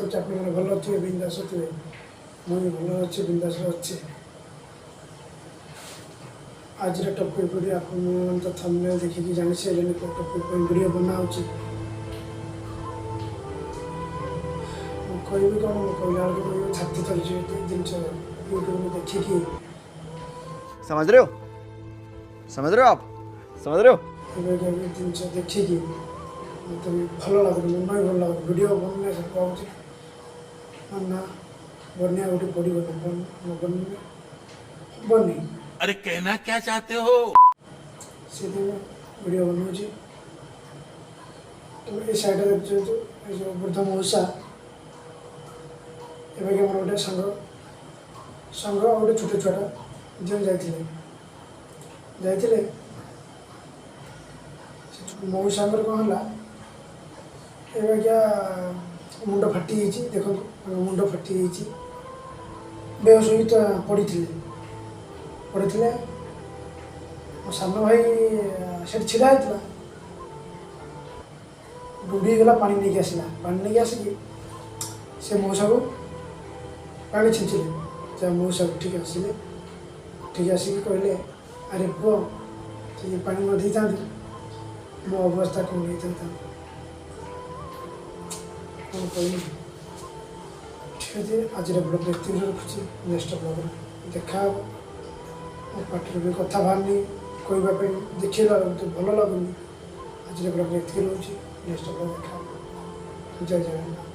କରୁଛି ଆପଣମାନେ ଭଲ ଥିବେ ବିନ୍ଦାସ ଥିବେ ମୁଁ ବି ଭଲ ଅଛି ବିନ୍ଦାସରେ ଅଛି। ଆଜିର ଟପିକ୍ ଭିଡ଼ିଓ ଆପଣମାନେ ତ ଥମ୍ବନେଲ୍ ଦେଖିକି ଜାଣିସାରିଲେଣି କେଉଁ ଟପିକ୍ ପାଇଁ ଭିଡ଼ିଓ ବନା ହେଉଛି। ମୁଁ କହିବି କ'ଣ ମୁଁ କହିଲା ବେଳକୁ ମୁଁ ଛାତି ଧରିଛି ଏତେ ଜିନିଷ ୟୁଟ୍ୟୁବରୁ ଦେଖିକି। समझ रहे हो आप समझ रहे हो। ଏବେ ଜିନିଷ ଦେଖିକି ମୋତେ ବି ଭଲ ଲାଗୁନି, ମନ ବି ଭଲ ଲାଗୁନି। ଭିଡ଼ିଓ ବନେଇଲେ ସବୁ ଭାବୁଛି ନା ବନେଇବା ଗୋଟେ ପଡ଼ିବନି, ବନେଇଲେ ହବନି। अरे कहना क्या चाहते हो? ସେଥିପାଇଁ ଭିଡ଼ିଓ ବନାଉଛି। ତ ଏ ସାଇଡ଼୍ରେ ଦେଖୁଛୁ ଏ ଯେଉଁ ବୃଦ୍ଧ ମଉସା, ଏବେ କି ଆମର ଗୋଟେ ସାଙ୍ଗ ଆଉ ଗୋଟେ ଛୋଟ ଛୁଆଟା ଯେଉଁ ଯାଇଥିଲେ ମଉସାଙ୍କର କ'ଣ ହେଲା, ଏବେ ଆଜ୍ଞା ମୁଣ୍ଡ ଫାଟି ଯାଇଛି। ଦେଖନ୍ତୁ ତାଙ୍କ ମୁଣ୍ଡ ଫାଟି ଯାଇଛି, ବେହୋସ ହୋଇ ପଡ଼ିଥିଲେ। ମୋ ସାନ ଭାଇ ସେଠି ଛିଡ଼ା ହେଇଥିଲା, ବୁଡ଼ିଗଲା, ପାଣି ନେଇକି ଆସିକି ସେ ମଉସାକୁ ପାଣି ଛିଞ୍ଚିଲେ। ସେ ମଉସାକୁ ଠିକ୍ ଆସିକି କହିଲେ, ଆରେ ପୁଅ ଟିକେ ପାଣି ନ ଦେଇଥାନ୍ତି ମୋ ଅବସ୍ଥା କ'ଣ ହେଇଥାନ୍ତା। କ'ଣ କହିବି, ଠିକ୍ ଅଛି। ଆଜିର ବ୍ଲଗ୍ ବ୍ୟକ୍ତିଗତ ରଖୁଛି, ନେକ୍ସଟ ବ୍ଲଗ୍ରେ ଦେଖା ହେବ। ମୋ ପାଟିରେ ବି କଥା ବାହାରୁନି କହିବା ପାଇଁ, ଦେଖିଲା ବେଳକୁ ଭଲ ଲାଗୁନି। ଆଜିର ବ୍ଲଗ୍ ବ୍ୟକ୍ତିଗତ ରହୁଛି, ନେକ୍ସଟ ବ୍ଲଗ୍ ଦେଖା ହେବ। ଜୟ ଜଗନ୍ନାଥ।